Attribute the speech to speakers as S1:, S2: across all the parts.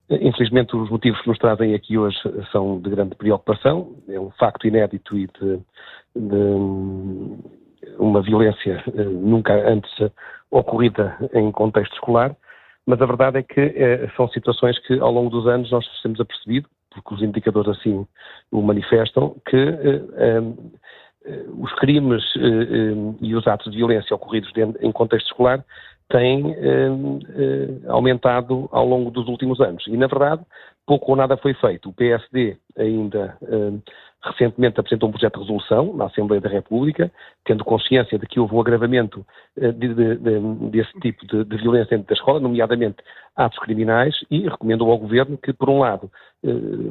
S1: Infelizmente, os motivos que nos trazem aqui hoje são de grande preocupação. É um facto inédito e de uma violência nunca antes ocorrida em contexto escolar, mas a verdade é que são situações que ao longo dos anos nós temos apercebido, porque os indicadores assim o manifestam, que os crimes e os atos de violência ocorridos em contexto escolar têm aumentado ao longo dos últimos anos. E, na verdade, pouco ou nada foi feito. O PSD ainda recentemente apresentou um projeto de resolução na Assembleia da República, tendo consciência de que houve um agravamento desse tipo de violência dentro da escola, nomeadamente atos criminais, e recomendou ao Governo que, por um lado,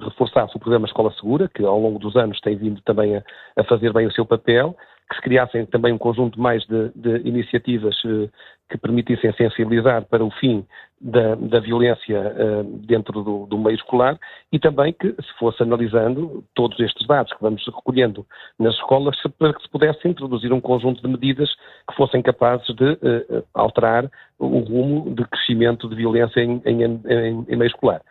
S1: reforçasse o programa Escola Segura, que ao longo dos anos tem vindo também a fazer bem o seu papel, que se criassem também um conjunto mais de iniciativas que permitissem sensibilizar para o fim da violência dentro do meio escolar, e também que se fosse analisando todos estes dados que vamos recolhendo nas escolas para que se pudesse introduzir um conjunto de medidas que fossem capazes de alterar o rumo de crescimento de violência em meio escolar.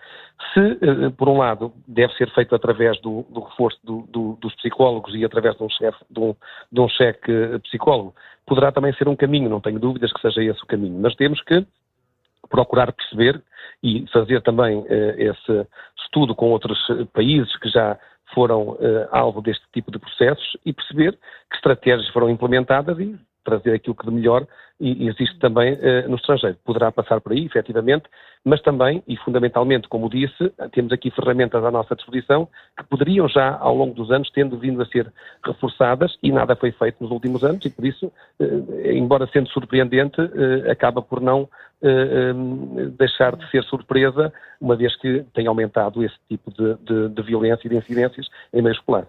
S1: Se, por um lado, deve ser feito através do reforço dos psicólogos e através de um cheque psicólogo, poderá também ser um caminho, não tenho dúvidas que seja esse o caminho, mas temos que procurar perceber e fazer também esse estudo com outros países que já foram alvo deste tipo de processos e perceber que estratégias foram implementadas e trazer aquilo que de melhor existe também no estrangeiro. Poderá passar por aí, efetivamente, mas também, e fundamentalmente, como disse, temos aqui ferramentas à nossa disposição que poderiam já, ao longo dos anos, tendo vindo a ser reforçadas, e nada foi feito nos últimos anos, e por isso, embora sendo surpreendente, acaba por não deixar de ser surpresa, uma vez que tem aumentado esse tipo de violência e de incidências em meio escolar.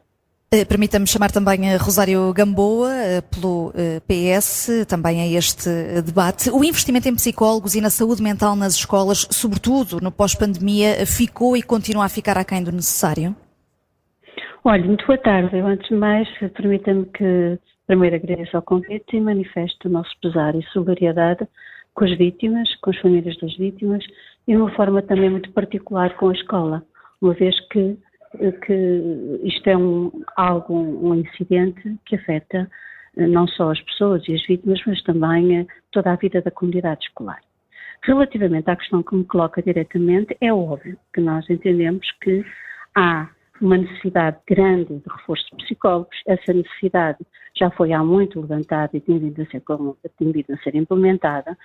S2: Permita-me chamar também a Rosário Gamboa, pelo PS, também a este debate. O investimento em psicólogos e na saúde mental nas escolas, sobretudo no pós-pandemia, ficou e continua a ficar aquém do necessário?
S3: Olha, muito boa tarde. Eu, antes de mais, permita-me que primeiro agradeça ao convite e manifesto o nosto pesar e solidariedade com as vítimas, com as famílias das vítimas e de uma forma também muito particular com a escola, uma vez que isto é um incidente que afeta não só as pessoas e as vítimas, mas também toda a vida da comunidade escolar. Relativamente à questão que me coloca diretamente, é óbvio que nós entendemos que há uma necessidade grande de reforço de psicólogos. Essa necessidade já foi há muito levantada e tem vindo a ser implementada,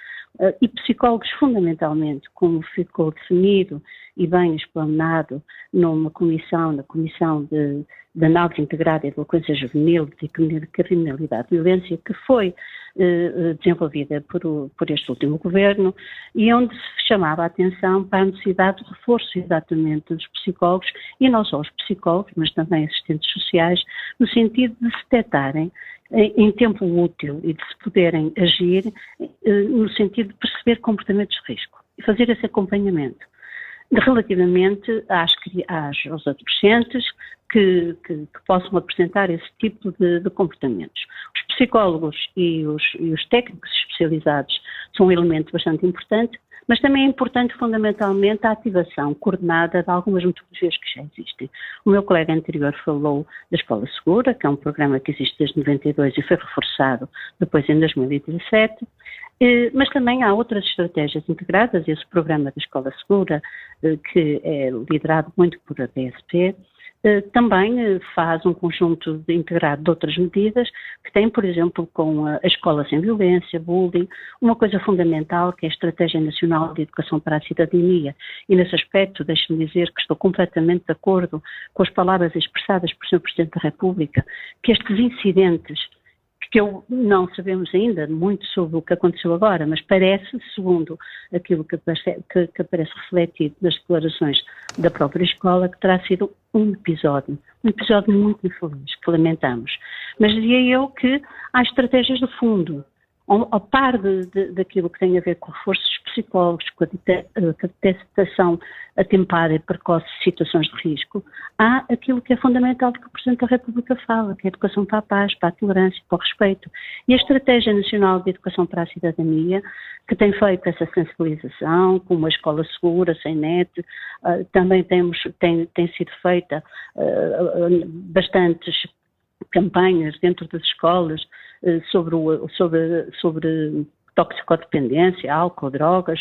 S3: e psicólogos fundamentalmente, como ficou definido e bem explanado na Comissão de Análise Integrada de Delinquência Juvenil, de Criminalidade e Violência, que foi desenvolvida por este último governo, e onde se chamava a atenção para a necessidade de reforço exatamente dos psicólogos, e não só os psicólogos, mas também assistentes sociais, no sentido de se detectarem em tempo útil e de se poderem agir no sentido de perceber comportamentos de risco e fazer esse acompanhamento relativamente aos adolescentes que possam apresentar esse tipo de comportamentos. Os psicólogos e os técnicos especializados são um elemento bastante importante, mas também é importante fundamentalmente a ativação coordenada de algumas metodologias que já existem. O meu colega anterior falou da Escola Segura, que é um programa que existe desde 92 e foi reforçado depois em 2017, mas também há outras estratégias integradas. Esse programa da Escola Segura, que é liderado muito por a PSP, também faz um conjunto integrado de outras medidas que tem, por exemplo, com a Escola Sem Violência, bullying, uma coisa fundamental que é a Estratégia Nacional de Educação para a Cidadania. E nesse aspecto, deixe-me dizer que estou completamente de acordo com as palavras expressadas pelo Sr. Presidente da República, que estes incidentes, que não sabemos ainda muito sobre o que aconteceu agora, mas parece, segundo aquilo que aparece refletido nas declarações da própria escola, que terá sido um episódio muito infeliz, que lamentamos. Mas dizia eu que há estratégias de fundo, ao par daquilo que tem a ver com reforços psicólogos, com a detectação atempada e precoce de situações de risco, há aquilo que é fundamental do que o Presidente da República fala, que é a educação para a paz, para a tolerância, para o respeito. E a Estratégia Nacional de Educação para a Cidadania, que tem feito essa sensibilização, com uma escola segura, sem net, também tem sido feita bastantes campanhas dentro das escolas sobre toxicodependência, álcool, drogas,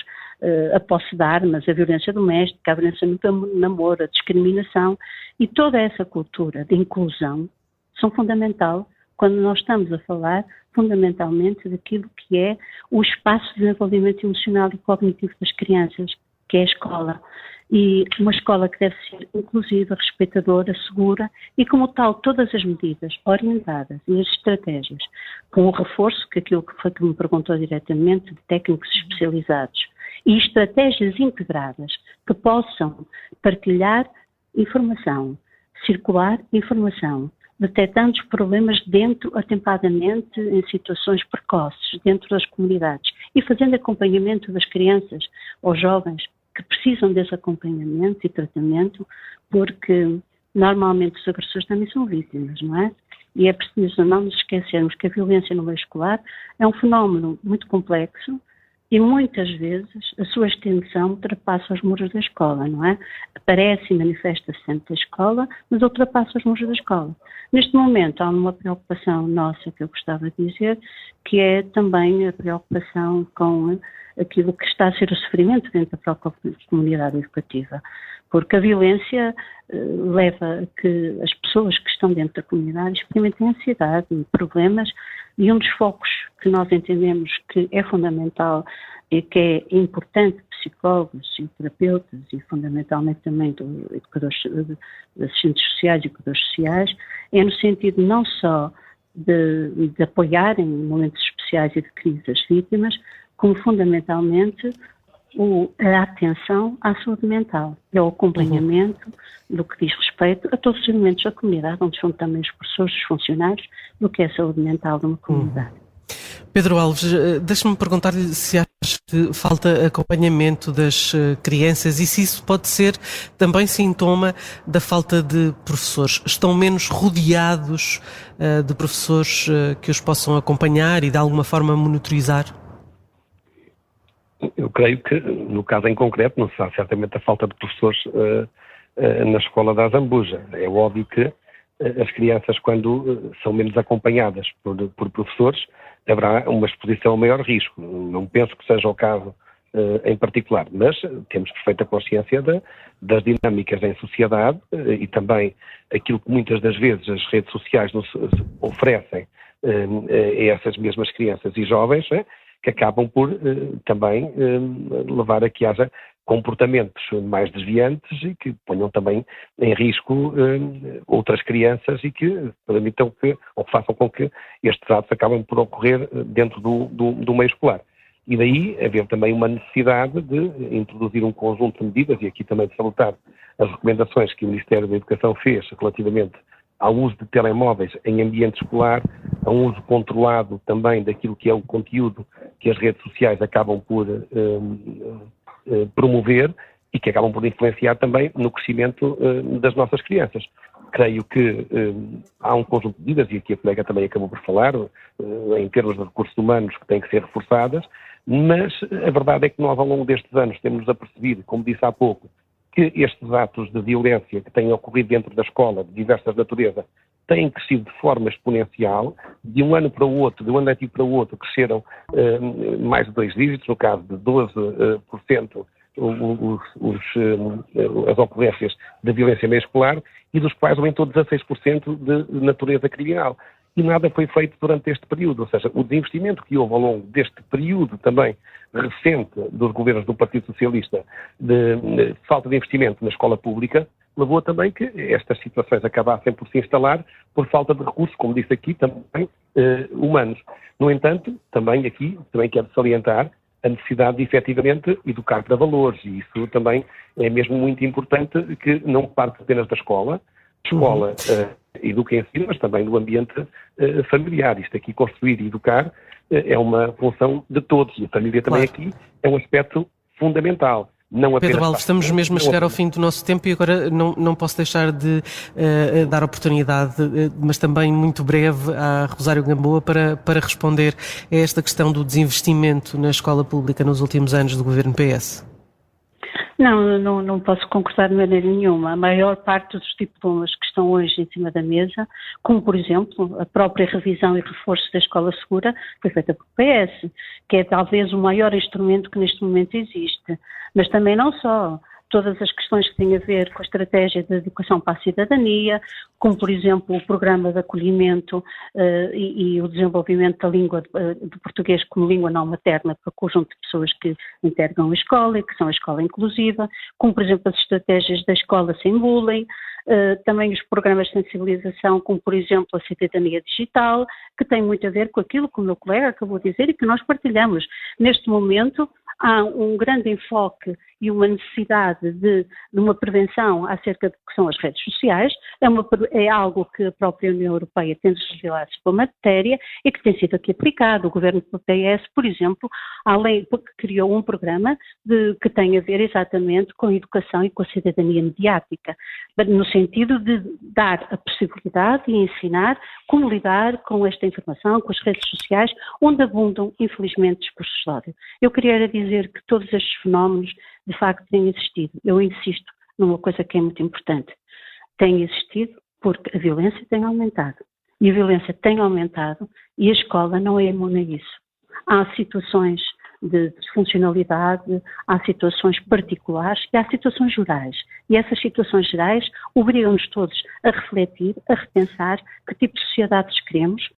S3: a posse de armas, a violência doméstica, a violência no namoro, a discriminação, e toda essa cultura de inclusão são fundamental quando nós estamos a falar fundamentalmente daquilo que é o espaço de desenvolvimento emocional e cognitivo das crianças, que é a escola. E uma escola que deve ser inclusiva, respeitadora, segura e, como tal, todas as medidas orientadas e as estratégias, com o reforço, que aquilo que foi que me perguntou diretamente, de técnicos especializados e estratégias integradas que possam partilhar informação, circular informação, detectando os problemas atempadamente em situações precoces, dentro das comunidades e fazendo acompanhamento das crianças ou jovens que precisam desse acompanhamento e tratamento, porque normalmente os agressores também são vítimas, não é? E é preciso não nos esquecermos que a violência no meio escolar é um fenómeno muito complexo e muitas vezes a sua extensão ultrapassa os muros da escola, não é? Aparece e manifesta-se dentro da escola, mas ultrapassa os muros da escola. Neste momento há uma preocupação nossa que eu gostava de dizer, que é também a preocupação com aquilo que está a ser o sofrimento dentro da própria comunidade educativa, porque a violência leva a que as pessoas que estão dentro da comunidade experimentem ansiedade e problemas, e um dos focos que nós entendemos que é fundamental e que é importante, psicólogos e terapeutas e fundamentalmente também educadores, assistentes sociais e educadores sociais, é no sentido não só de apoiar em momentos especiais e de crise as vítimas, como fundamentalmente a atenção à saúde mental e ao acompanhamento do que diz respeito a todos os elementos da comunidade, onde são também os professores, os funcionários, do que é a saúde mental de uma comunidade.
S4: Pedro Alves, deixa-me perguntar-lhe se acha que falta acompanhamento das crianças e se isso pode ser também sintoma da falta de professores. Estão menos rodeados de professores que os possam acompanhar e de alguma forma monitorizar?
S1: Eu creio que, no caso em concreto, não será certamente a falta de professores na escola da Azambuja. É óbvio que as crianças, quando são menos acompanhadas por professores, haverá uma exposição a maior risco. Não penso que seja o caso em particular, mas temos perfeita consciência das dinâmicas em sociedade e também aquilo que muitas das vezes as redes sociais nos oferecem a essas mesmas crianças e jovens, que acabam por também levar a que haja comportamentos mais desviantes e que ponham também em risco outras crianças e que permitam ou que façam com que estes atos acabem por ocorrer dentro do meio escolar. E daí haver também uma necessidade de introduzir um conjunto de medidas, e aqui também de salutar as recomendações que o Ministério da Educação fez relativamente ao uso de telemóveis em ambiente escolar, a um uso controlado também daquilo que é o conteúdo que as redes sociais acabam por promover e que acabam por influenciar também no crescimento das nossas crianças. Creio que há um conjunto de medidas, e aqui a colega também acabou por falar, em termos de recursos humanos que têm que ser reforçadas, mas a verdade é que nós ao longo destes anos temos apercebido, como disse há pouco, que estes atos de violência que têm ocorrido dentro da escola, de diversas naturezas, têm crescido de forma exponencial. De um ano para o outro, de um ano letivo para o outro, cresceram mais de 2 dígitos, no caso de 12% as ocorrências de violência meio escolar, e dos quais aumentou 16% de natureza criminal. E nada foi feito durante este período, ou seja, o desinvestimento que houve ao longo deste período também recente dos governos do Partido Socialista de falta de investimento na escola pública, levou também que estas situações acabassem por se instalar por falta de recursos, como disse aqui, também humanos. No entanto, também quero salientar a necessidade de efetivamente educar para valores, e isso também é mesmo muito importante, que não parte apenas da escola, escola educa e ensina, mas também no ambiente familiar. Isto aqui, construir e educar, é uma função de todos, e a família também aqui é um aspecto fundamental.
S4: Pedro Alves, estamos mesmo a chegar ao fim do nosso tempo e agora não posso deixar de dar oportunidade, mas também muito breve, à Rosário Gamboa para responder a esta questão do desinvestimento na escola pública nos últimos anos do governo PS.
S3: Não posso concordar de maneira nenhuma. A maior parte dos diplomas que estão hoje em cima da mesa, como por exemplo a própria revisão e reforço da Escola Segura, foi feita pelo PS, que é talvez o maior instrumento que neste momento existe. Mas também não só. Todas as questões que têm a ver com a estratégia de educação para a cidadania, como por exemplo o programa de acolhimento e o desenvolvimento da língua do português como língua não materna para o conjunto de pessoas que integram a escola e que são a escola inclusiva, como por exemplo as estratégias da escola sem bullying, também os programas de sensibilização, como por exemplo a cidadania digital, que tem muito a ver com aquilo que o meu colega acabou de dizer e que nós partilhamos. Neste momento há um grande enfoque e uma necessidade de uma prevenção acerca do que são as redes sociais. É algo que a própria União Europeia tem legislado sobre a matéria e que tem sido aqui aplicado. O governo do PS, por exemplo, criou um programa que tem a ver exatamente com a educação e com a cidadania mediática, no sentido de dar a possibilidade e ensinar como lidar com esta informação, com as redes sociais, onde abundam, infelizmente, discursos de ódio. Eu queria dizer que todos estes fenómenos de facto têm existido. Eu insisto numa coisa que é muito importante. Tem existido porque a violência tem aumentado. E a violência tem aumentado e a escola não é imune a isso. Há situações de disfuncionalidade, há situações particulares e há situações gerais. E essas situações gerais obrigam-nos todos a refletir, a repensar que tipo de sociedades queremos,